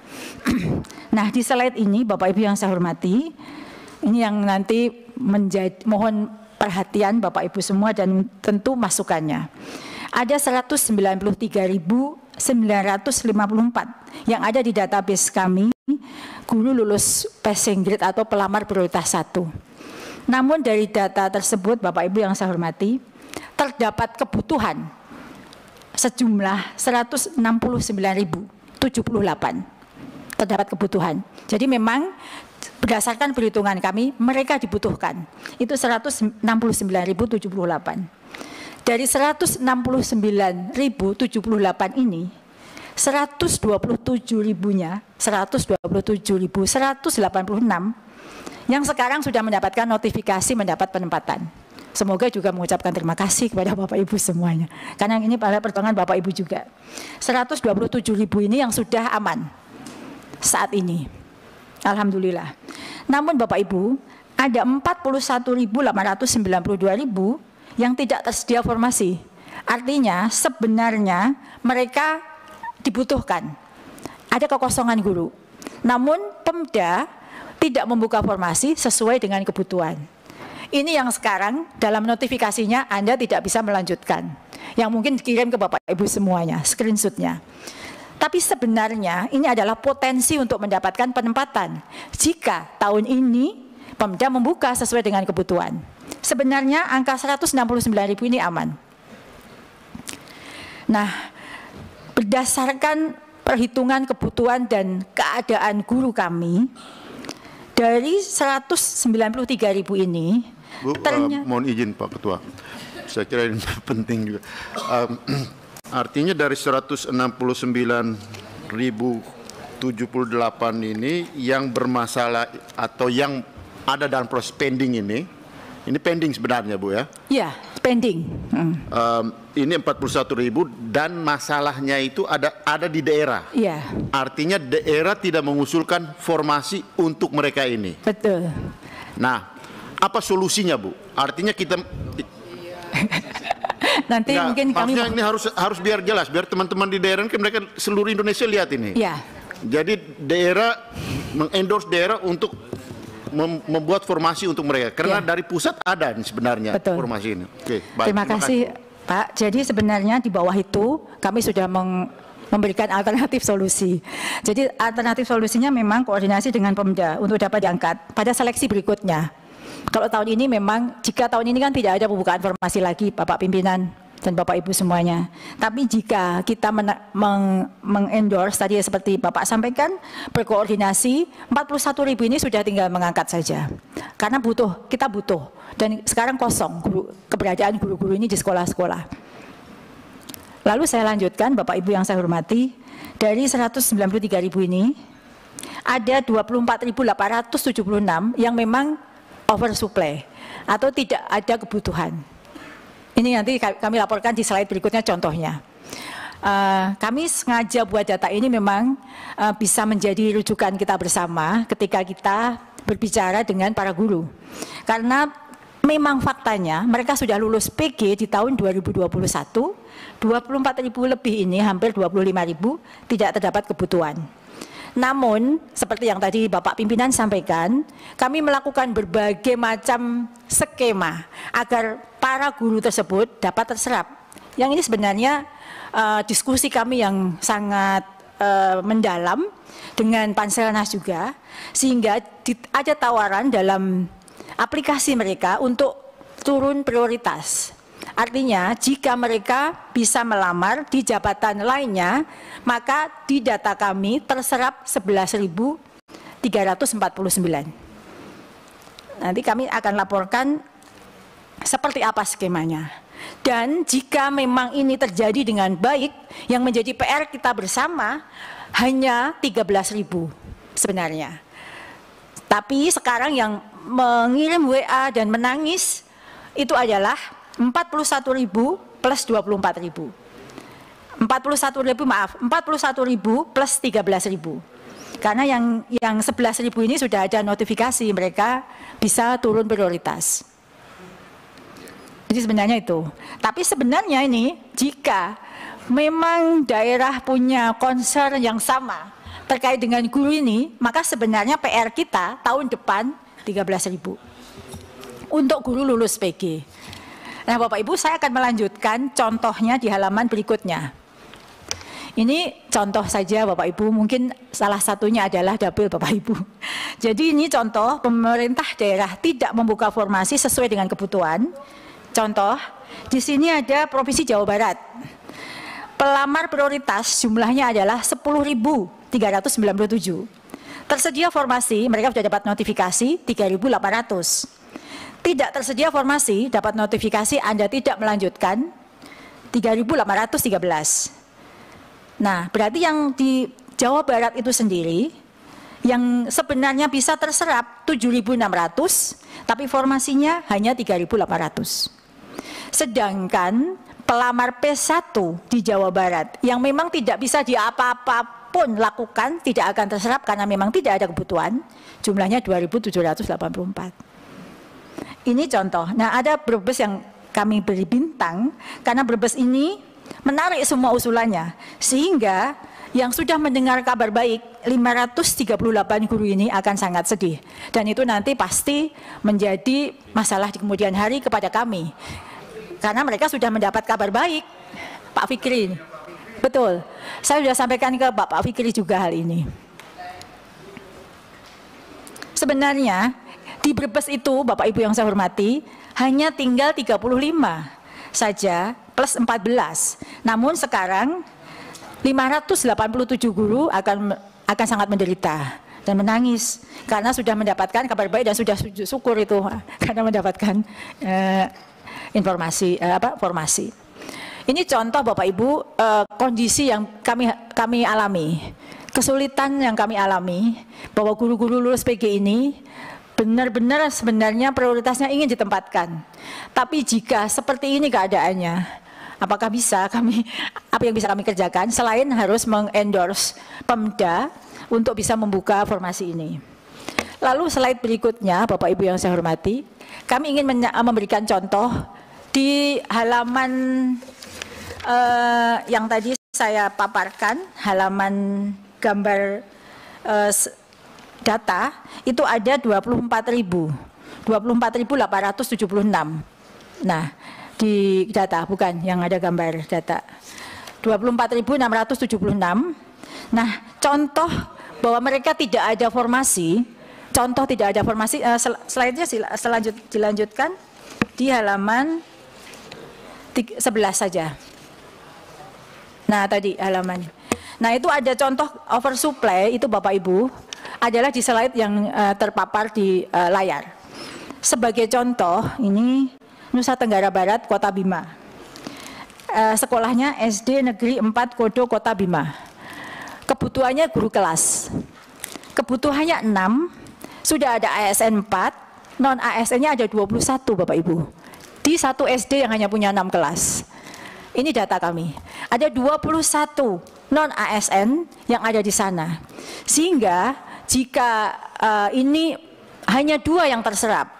Nah, di slide ini Bapak Ibu yang saya hormati, ini yang nanti mohon perhatian Bapak Ibu semua dan tentu masukannya. Ada 193.954 yang ada di database kami guru lulus passing grade atau pelamar prioritas 1. Namun dari data tersebut Bapak Ibu yang saya hormati, terdapat kebutuhan sejumlah 169.078. Terdapat kebutuhan. Jadi memang berdasarkan perhitungan kami, mereka dibutuhkan. Itu 169.078. Dari 169.078 ini, 127.000-nya, 127.186 yang sekarang sudah mendapatkan notifikasi mendapat penempatan. Semoga juga mengucapkan terima kasih kepada Bapak Ibu semuanya. Karena ini pada perjuangan Bapak Ibu juga. 127.000 ini yang sudah aman saat ini. Alhamdulillah. Namun Bapak Ibu, ada 41.892.000 yang tidak tersedia formasi. Artinya sebenarnya mereka dibutuhkan. Ada kekosongan guru. Namun Pemda tidak membuka formasi sesuai dengan kebutuhan. Ini yang sekarang dalam notifikasinya Anda tidak bisa melanjutkan. Yang mungkin dikirim ke Bapak Ibu semuanya, screenshotnya. Tapi sebenarnya ini adalah potensi untuk mendapatkan penempatan. Jika tahun ini Pemda membuka sesuai dengan kebutuhan. Sebenarnya angka 169.000 ini aman. Nah, berdasarkan perhitungan kebutuhan dan keadaan guru kami, dari 193.000 ini, Bu, mohon izin Pak Ketua, saya kira ini penting juga. Artinya dari 169.078 ini yang bermasalah atau yang ada dalam proses pending ini pending sebenarnya Bu ya? Iya, pending. Ini 41.000 dan masalahnya itu ada di daerah. Iya. Artinya daerah tidak mengusulkan formasi untuk mereka ini. Betul. Nah, apa solusinya Bu? Artinya kita nanti ya, mungkin kami ini harus biar jelas, biar teman-teman di daerah kan mereka seluruh Indonesia lihat ini. Iya. Jadi daerah mengendorse daerah untuk membuat formasi untuk mereka karena dari pusat ada sebenarnya. Betul. Formasi ini. Oke, baik. Terima kasih Pak. Jadi sebenarnya di bawah itu kami sudah memberikan alternatif solusi. Jadi alternatif solusinya memang koordinasi dengan Pemda untuk dapat diangkat pada seleksi berikutnya. Kalau tahun ini memang, jika tahun ini kan tidak ada pembukaan formasi lagi Bapak Pimpinan dan Bapak Ibu semuanya. Tapi jika kita mengendorse tadi seperti Bapak sampaikan, berkoordinasi, 41.000 ini sudah tinggal mengangkat saja. Karena kita butuh. Dan sekarang kosong keberadaan guru-guru ini di sekolah-sekolah. Lalu saya lanjutkan Bapak Ibu yang saya hormati, dari 193.000 ini, ada 24.876 yang memang oversupply atau tidak ada kebutuhan. Ini nanti kami laporkan di slide berikutnya contohnya. Kami sengaja buat data ini memang bisa menjadi rujukan kita bersama ketika kita berbicara dengan para guru. Karena memang faktanya mereka sudah lulus PG di tahun 2021, 24.000 lebih ini, hampir 25.000 tidak terdapat kebutuhan. Namun, seperti yang tadi Bapak Pimpinan sampaikan, kami melakukan berbagai macam skema agar para guru tersebut dapat terserap. Yang ini sebenarnya diskusi kami yang sangat mendalam dengan Panselnas juga, sehingga ada tawaran dalam aplikasi mereka untuk turun prioritas. Artinya jika mereka bisa melamar di jabatan lainnya, maka di data kami terserap 11.349. Nanti kami akan laporkan seperti apa skemanya. Dan jika memang ini terjadi dengan baik, yang menjadi PR kita bersama hanya 13.000 sebenarnya. Tapi sekarang yang mengirim WA dan menangis itu adalah 41.000 plus 24.000. 41.000 plus 13.000. Karena yang 11.000 ini sudah ada notifikasi mereka bisa turun prioritas. Jadi sebenarnya itu. Tapi sebenarnya ini jika memang daerah punya concern yang sama terkait dengan guru ini, maka sebenarnya PR kita tahun depan 13.000 untuk guru lulus PG. Nah, Bapak Ibu, saya akan melanjutkan contohnya di halaman berikutnya. Ini contoh saja Bapak Ibu, mungkin salah satunya adalah dapil Bapak Ibu. Jadi ini contoh pemerintah daerah tidak membuka formasi sesuai dengan kebutuhan. Contoh, di sini ada Provinsi Jawa Barat. Pelamar prioritas jumlahnya adalah 10.397. Tersedia formasi, mereka sudah dapat notifikasi 3.800. Tidak tersedia formasi, dapat notifikasi Anda tidak melanjutkan 3.813. Nah, berarti yang di Jawa Barat itu sendiri, yang sebenarnya bisa terserap 7.600, tapi formasinya hanya 3.800. Sedangkan pelamar P1 di Jawa Barat, yang memang tidak bisa diapa-apapun lakukan, tidak akan terserap karena memang tidak ada kebutuhan, jumlahnya 2.784. Ini contoh. Nah, ada Brebes yang kami beri bintang karena Brebes ini menarik semua usulannya, sehingga yang sudah mendengar kabar baik 538 guru ini akan sangat sedih, dan itu nanti pasti menjadi masalah di kemudian hari kepada kami karena mereka sudah mendapat kabar baik. Pak Fikri, betul, saya sudah sampaikan ke Pak Fikri juga hal ini. Sebenarnya di Brebes itu, Bapak Ibu yang saya hormati, hanya tinggal 35 saja plus 14. Namun sekarang 587 guru akan sangat menderita dan menangis karena sudah mendapatkan kabar baik dan sudah syukur itu karena mendapatkan formasi. Ini contoh Bapak Ibu kondisi yang kami alami, kesulitan yang kami alami bahwa guru-guru lulus PG ini benar-benar sebenarnya prioritasnya ingin ditempatkan. Tapi jika seperti ini keadaannya, apakah bisa apa yang bisa kami kerjakan selain harus mengendorse Pemda untuk bisa membuka formasi ini. Lalu slide berikutnya, Bapak Ibu yang saya hormati, kami ingin memberikan contoh di halaman yang tadi saya paparkan, halaman gambar data itu ada 24.876. Nah, di data bukan yang ada gambar data 24.676. Nah, contoh bahwa mereka tidak ada formasi, slide-nya dilanjutkan di halaman 11 saja. Nah, tadi halaman. Nah, itu ada contoh oversupply itu Bapak Ibu adalah di slide yang terpapar di layar. Sebagai contoh, ini Nusa Tenggara Barat, Kota Bima. Sekolahnya SD Negeri 4 Kodo, Kota Bima. Kebutuhannya guru kelas. Kebutuhannya 6, sudah ada ASN 4, non ASN-nya ada 21 Bapak Ibu. Di satu SD yang hanya punya 6 kelas. Ini data kami. Ada 21 non ASN yang ada di sana. Sehingga jika ini hanya 2 yang terserap,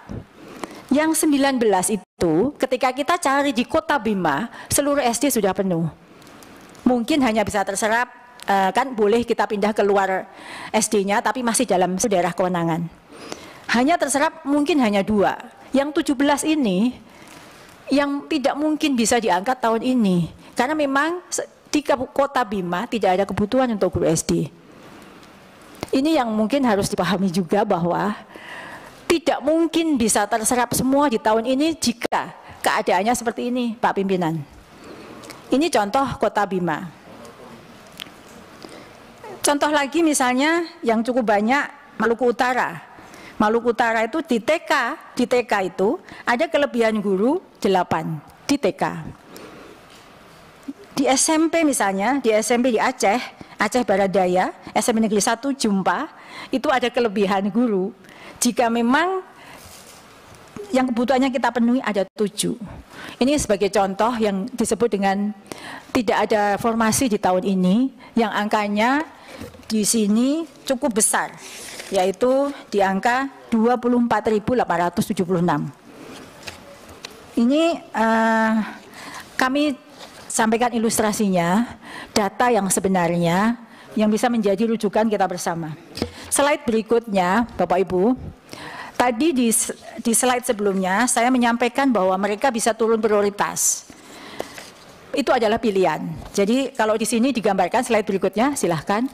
yang 19 itu ketika kita cari di Kota Bima, seluruh SD sudah penuh. Mungkin hanya bisa terserap, kan boleh kita pindah keluar SD-nya, tapi masih dalam daerah kewenangan. Hanya terserap mungkin hanya 2. Yang 17 ini yang tidak mungkin bisa diangkat tahun ini, karena memang di Kota Bima tidak ada kebutuhan untuk guru SD. Ini yang mungkin harus dipahami juga bahwa tidak mungkin bisa terserap semua di tahun ini jika keadaannya seperti ini, Pak Pimpinan. Ini contoh Kota Bima. Contoh lagi misalnya yang cukup banyak, Maluku Utara. Maluku Utara itu di TK itu ada kelebihan guru 8 di TK. Di SMP misalnya, di SMP di Aceh Barat Daya, SMP Negeri 1 Jumpa, itu ada kelebihan guru. Jika memang yang kebutuhannya kita penuhi ada 7. Ini sebagai contoh yang disebut dengan tidak ada formasi di tahun ini, yang angkanya di sini cukup besar, yaitu di angka 24.876. Ini kami sampaikan ilustrasinya, data yang sebenarnya yang bisa menjadi rujukan kita bersama. Slide berikutnya, Bapak Ibu, tadi di slide sebelumnya saya menyampaikan bahwa mereka bisa turun prioritas. Itu adalah pilihan. Jadi kalau di sini digambarkan slide berikutnya, silahkan.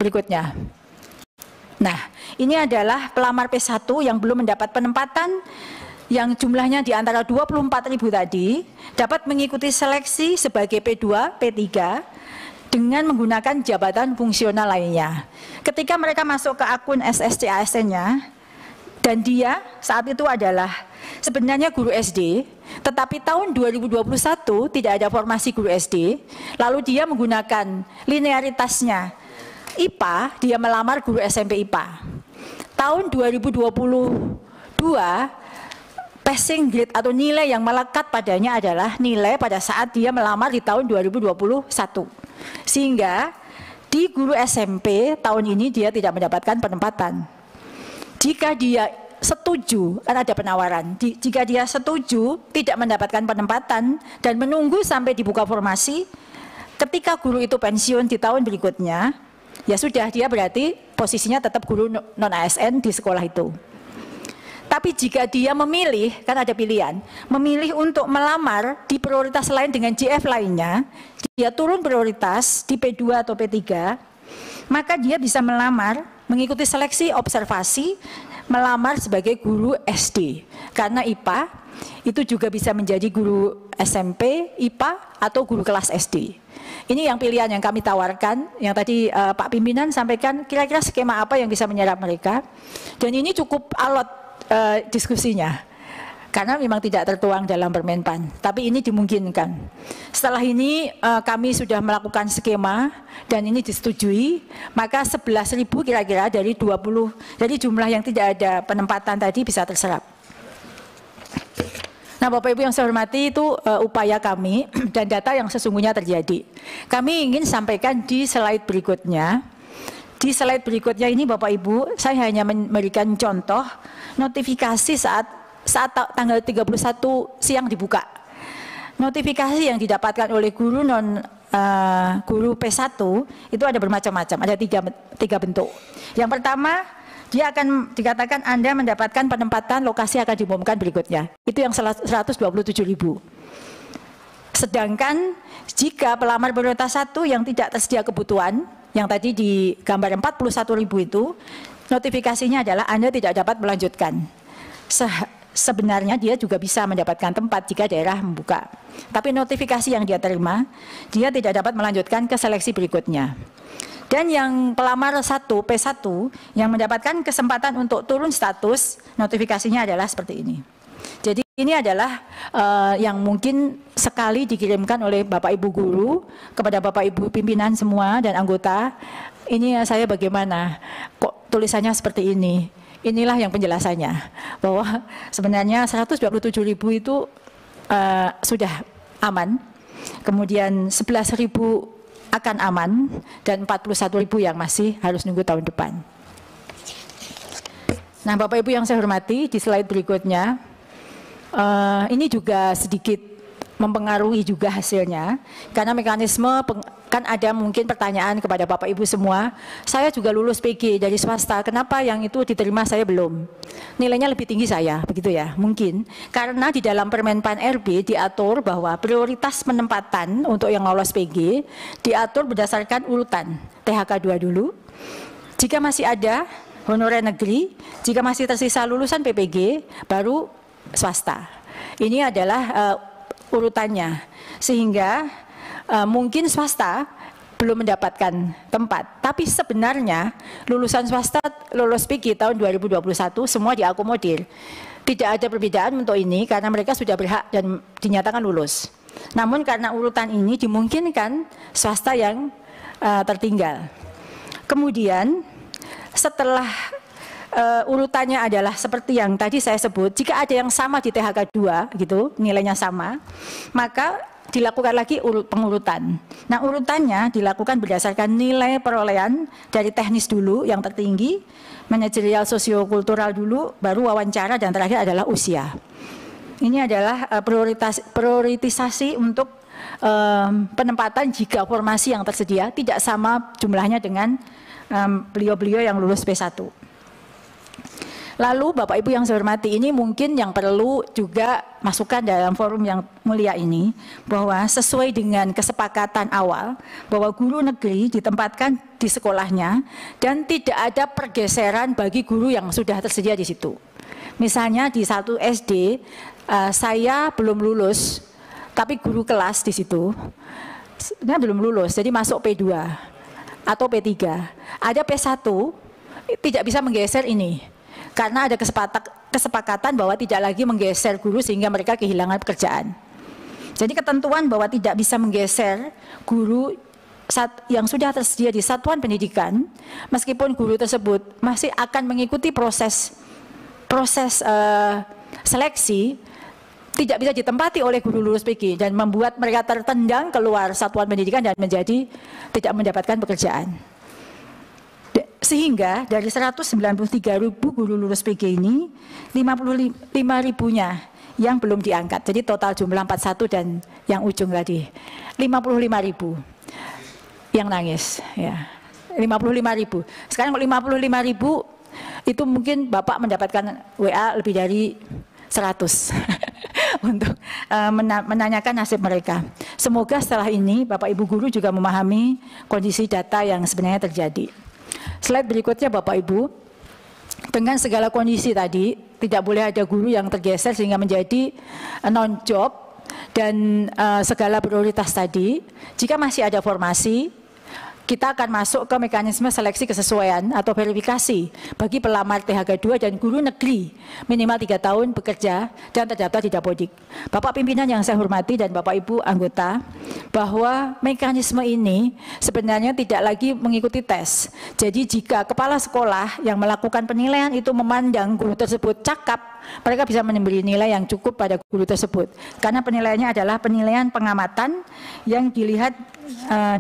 Berikutnya. Nah, ini adalah pelamar P1 yang belum mendapat penempatan, yang jumlahnya di antara 24.000 tadi, dapat mengikuti seleksi sebagai P2, P3 dengan menggunakan jabatan fungsional lainnya. Ketika mereka masuk ke akun SSC-ASN-nya, dan dia saat itu adalah sebenarnya guru SD, tetapi tahun 2021 tidak ada formasi guru SD, lalu dia menggunakan linearitasnya IPA, dia melamar guru SMP IPA. Tahun 2022, passing grade atau nilai yang melekat padanya adalah nilai pada saat dia melamar di tahun 2021. Sehingga di guru SMP tahun ini dia tidak mendapatkan penempatan. Jika dia setuju, kan ada penawaran, jika dia setuju tidak mendapatkan penempatan dan menunggu sampai dibuka formasi, ketika guru itu pensiun di tahun berikutnya, ya sudah, dia berarti posisinya tetap guru non-ASN di sekolah itu. Tapi jika dia memilih, kan ada pilihan, memilih untuk melamar di prioritas lain dengan JF lainnya, dia turun prioritas di P2 atau P3, maka dia bisa melamar, mengikuti seleksi observasi, melamar sebagai guru SD. Karena IPA itu juga bisa menjadi guru SMP, IPA, atau guru kelas SD. Ini yang pilihan yang kami tawarkan, yang tadi Pak Pimpinan sampaikan kira-kira skema apa yang bisa menyerap mereka. Dan ini cukup alot diskusinya, karena memang tidak tertuang dalam Permenpan, tapi ini dimungkinkan. Setelah ini kami sudah melakukan skema dan ini disetujui, maka 11.000 kira-kira dari 20, dari jumlah yang tidak ada penempatan tadi bisa terserap. Nah, Bapak Ibu yang saya hormati, itu upaya kami dan data yang sesungguhnya terjadi. Kami ingin sampaikan di slide berikutnya. Di slide berikutnya ini Bapak Ibu, saya hanya memberikan contoh notifikasi saat tanggal 31 siang dibuka. Notifikasi yang didapatkan oleh guru guru P1 itu ada bermacam-macam, ada tiga bentuk. Yang pertama, dia akan dikatakan Anda mendapatkan penempatan, lokasi akan diumumkan berikutnya. Itu yang 127.000. Sedangkan jika pelamar prioritas 1 yang tidak tersedia kebutuhan, yang tadi di gambar 41.000 itu, notifikasinya adalah Anda tidak dapat melanjutkan. Sebenarnya dia juga bisa mendapatkan tempat jika daerah membuka. Tapi notifikasi yang dia terima, dia tidak dapat melanjutkan ke seleksi berikutnya. Dan yang pelamar 1, P1, yang mendapatkan kesempatan untuk turun status, notifikasinya adalah seperti ini. Jadi ini adalah yang mungkin sekali dikirimkan oleh Bapak Ibu guru kepada Bapak Ibu pimpinan semua dan anggota. Ini saya bagaimana, kok tulisannya seperti ini. Inilah yang penjelasannya, bahwa sebenarnya 127.000 itu sudah aman, kemudian 11.000 akan aman, dan 41.000 yang masih harus nunggu tahun depan. Nah, Bapak Ibu yang saya hormati, di slide berikutnya, ini juga sedikit mempengaruhi juga hasilnya, karena mekanisme Kan ada mungkin pertanyaan kepada Bapak Ibu semua, saya juga lulus PG dari swasta, kenapa yang itu diterima saya belum? Nilainya lebih tinggi saya, begitu ya? Mungkin karena di dalam Permen Pan RB diatur bahwa prioritas penempatan untuk yang lolos PG diatur berdasarkan urutan THK 2 dulu. Jika masih ada honorer negeri, jika masih tersisa lulusan PPG, baru swasta. Ini adalah urutannya, sehingga mungkin swasta belum mendapatkan tempat, tapi sebenarnya lulusan swasta lolos PG tahun 2021 semua diakomodir. Tidak ada perbedaan untuk ini karena mereka sudah berhak dan dinyatakan lulus. Namun karena urutan ini dimungkinkan swasta yang tertinggal. Kemudian setelah urutannya adalah seperti yang tadi saya sebut, jika ada yang sama di THK 2 gitu, nilainya sama, maka dilakukan lagi pengurutan. Nah, urutannya dilakukan berdasarkan nilai perolehan dari teknis dulu yang tertinggi, manajerial sosiokultural dulu, baru wawancara, dan terakhir adalah usia. Ini adalah prioritisasi untuk penempatan jika formasi yang tersedia tidak sama jumlahnya dengan beliau-beliau yang lulus P1. Lalu Bapak Ibu yang saya hormati, ini mungkin yang perlu juga masukkan dalam forum yang mulia ini, bahwa sesuai dengan kesepakatan awal bahwa guru negeri ditempatkan di sekolahnya dan tidak ada pergeseran bagi guru yang sudah tersedia di situ. Misalnya di satu SD saya belum lulus, tapi guru kelas di situ belum lulus, jadi masuk P2 atau P3. Ada P1 tidak bisa menggeser ini. Karena ada kesepakatan bahwa tidak lagi menggeser guru sehingga mereka kehilangan pekerjaan. Jadi ketentuan bahwa tidak bisa menggeser guru yang sudah tersedia di satuan pendidikan, meskipun guru tersebut masih akan mengikuti proses seleksi, tidak bisa ditempati oleh guru lulus PG dan membuat mereka tertendang keluar satuan pendidikan dan menjadi tidak mendapatkan pekerjaan. Sehingga dari 193.000 guru lulus PG ini, 55.000-nya yang belum diangkat. Jadi total jumlah 41 dan yang ujung tadi 55.000 yang nangis. Ya, 55.000. Sekarang 55.000 itu mungkin Bapak mendapatkan WA lebih dari 100 untuk menanyakan nasib mereka. Semoga setelah ini Bapak Ibu guru juga memahami kondisi data yang sebenarnya terjadi. Slide berikutnya Bapak Ibu, dengan segala kondisi tadi, tidak boleh ada guru yang tergeser sehingga menjadi non-job dan segala prioritas tadi, jika masih ada formasi, kita akan masuk ke mekanisme seleksi kesesuaian atau verifikasi bagi pelamar THK 2 dan guru negeri minimal 3 tahun bekerja dan terdaftar di Dapodik. Bapak pimpinan yang saya hormati dan Bapak Ibu anggota, bahwa mekanisme ini sebenarnya tidak lagi mengikuti tes. Jadi jika kepala sekolah yang melakukan penilaian itu memandang guru tersebut cakap, mereka bisa memberi nilai yang cukup pada guru tersebut. Karena penilaiannya adalah penilaian pengamatan yang dilihat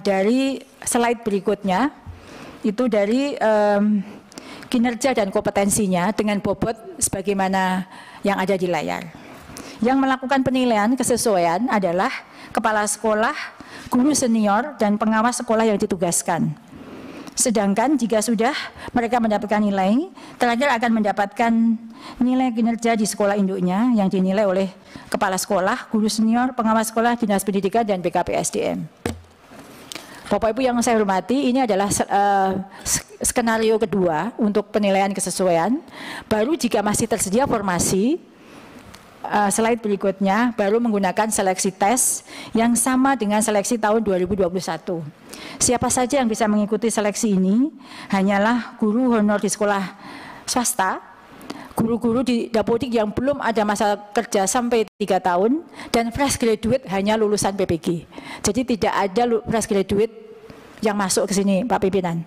dari slide berikutnya, itu dari kinerja dan kompetensinya dengan bobot sebagaimana yang ada di layar. Yang melakukan penilaian kesesuaian adalah kepala sekolah, guru senior, dan pengawas sekolah yang ditugaskan. Sedangkan jika sudah mereka mendapatkan nilai, terakhir akan mendapatkan nilai kinerja di sekolah induknya yang dinilai oleh kepala sekolah, guru senior, pengawas sekolah, dinas pendidikan, dan BKPSDM. Bapak Ibu yang saya hormati, ini adalah skenario kedua untuk penilaian kesesuaian. Baru jika masih tersedia formasi, slide berikutnya baru menggunakan seleksi tes yang sama dengan seleksi tahun 2021. Siapa saja yang bisa mengikuti seleksi ini? Hanyalah guru honor di sekolah swasta, guru-guru di Dapodik yang belum ada masa kerja sampai 3 tahun, dan fresh graduate hanya lulusan PPG. Jadi tidak ada fresh graduate yang masuk ke sini, Pak Pimpinan.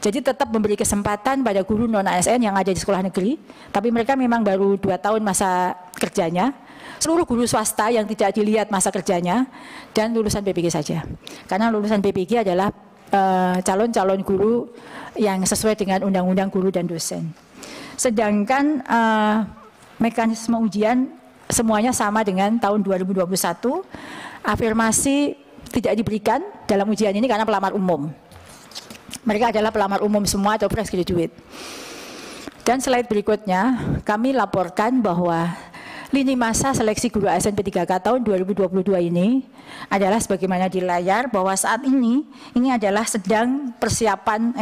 Jadi tetap memberi kesempatan pada guru non-ASN yang ada di sekolah negeri, tapi mereka memang baru 2 tahun masa kerjanya. Seluruh guru swasta yang tidak dilihat masa kerjanya, dan lulusan PPG saja. Karena lulusan PPG adalah calon-calon guru yang sesuai dengan Undang-Undang Guru dan Dosen. Sedangkan mekanisme ujian semuanya sama dengan tahun 2021, afirmasi tidak diberikan dalam ujian ini karena pelamar umum. Mereka adalah pelamar umum semua atau fresh graduate. Dan slide berikutnya, kami laporkan bahwa lini masa seleksi guru ASN P3K tahun 2022 ini adalah sebagaimana di layar, bahwa saat ini adalah sedang persiapan,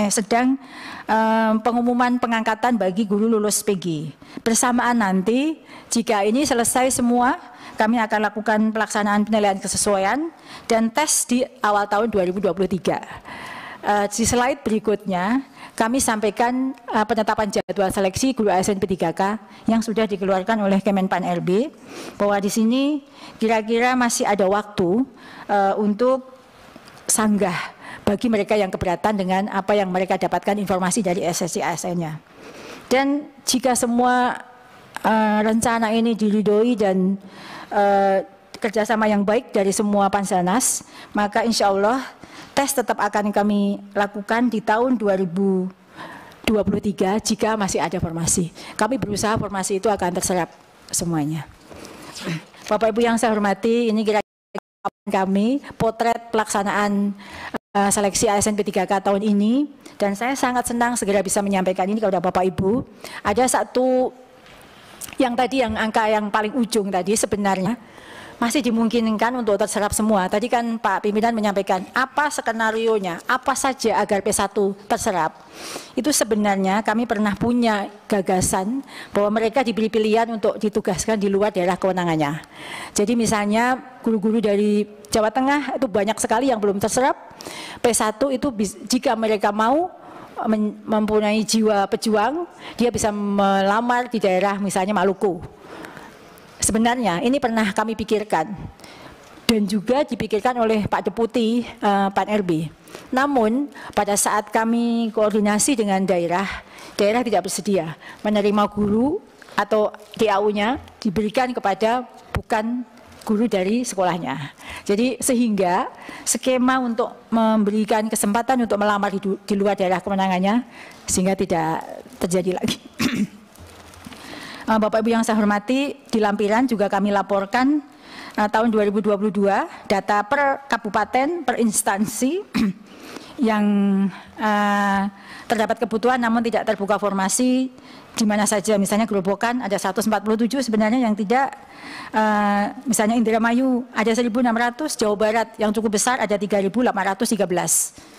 pengumuman pengangkatan bagi guru lulus PG. Bersamaan nanti, jika ini selesai semua, kami akan lakukan pelaksanaan penilaian kesesuaian dan tes di awal tahun 2023. Di slide berikutnya, kami sampaikan penetapan jadwal seleksi guru ASN P3K yang sudah dikeluarkan oleh Kemenpan RB, bahwa di sini kira-kira masih ada waktu untuk sanggah bagi mereka yang keberatan dengan apa yang mereka dapatkan informasi dari SSC ASN-nya. Dan jika semua rencana ini diridhoi dan kerjasama yang baik dari semua Panselnas, maka insya Allah tes tetap akan kami lakukan di tahun 2023 jika masih ada formasi. Kami berusaha formasi itu akan terserap semuanya. Bapak Ibu yang saya hormati, ini kira-kira kami potret pelaksanaan seleksi ASN P3K tahun ini, dan saya sangat senang segera bisa menyampaikan ini kepada Bapak Ibu. Ada satu yang tadi, yang angka yang paling ujung tadi, sebenarnya masih dimungkinkan untuk terserap semua. Tadi kan Pak Pimpinan menyampaikan apa skenarionya, apa saja agar P1 terserap. Itu sebenarnya kami pernah punya gagasan bahwa mereka diberi pilihan untuk ditugaskan di luar daerah kewenangannya. Jadi misalnya guru-guru dari Jawa Tengah itu banyak sekali yang belum terserap. P1 itu jika mereka mau mempunyai jiwa pejuang, dia bisa melamar di daerah misalnya Maluku. Sebenarnya ini pernah kami pikirkan dan juga dipikirkan oleh Pak Deputi Pan RB. Namun pada saat kami koordinasi dengan daerah tidak bersedia menerima guru atau DAU-nya diberikan kepada bukan guru dari sekolahnya. Jadi sehingga skema untuk memberikan kesempatan untuk melamar di luar daerah kewenangannya sehingga tidak terjadi lagi. Bapak Ibu yang saya hormati, di lampiran juga kami laporkan tahun 2022 data per kabupaten, per instansi yang terdapat kebutuhan namun tidak terbuka formasi di mana saja. Misalnya Gerobokan ada 147 sebenarnya yang tidak, misalnya Indramayu ada 1.600, Jawa Barat yang cukup besar ada 3.813.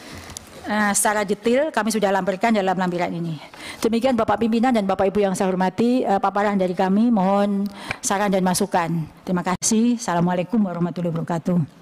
Secara detail kami sudah lampirkan dalam lampiran ini. Demikian Bapak Pimpinan dan Bapak Ibu yang saya hormati, paparan dari kami, mohon saran dan masukan. Terima kasih. Assalamualaikum warahmatullahi wabarakatuh.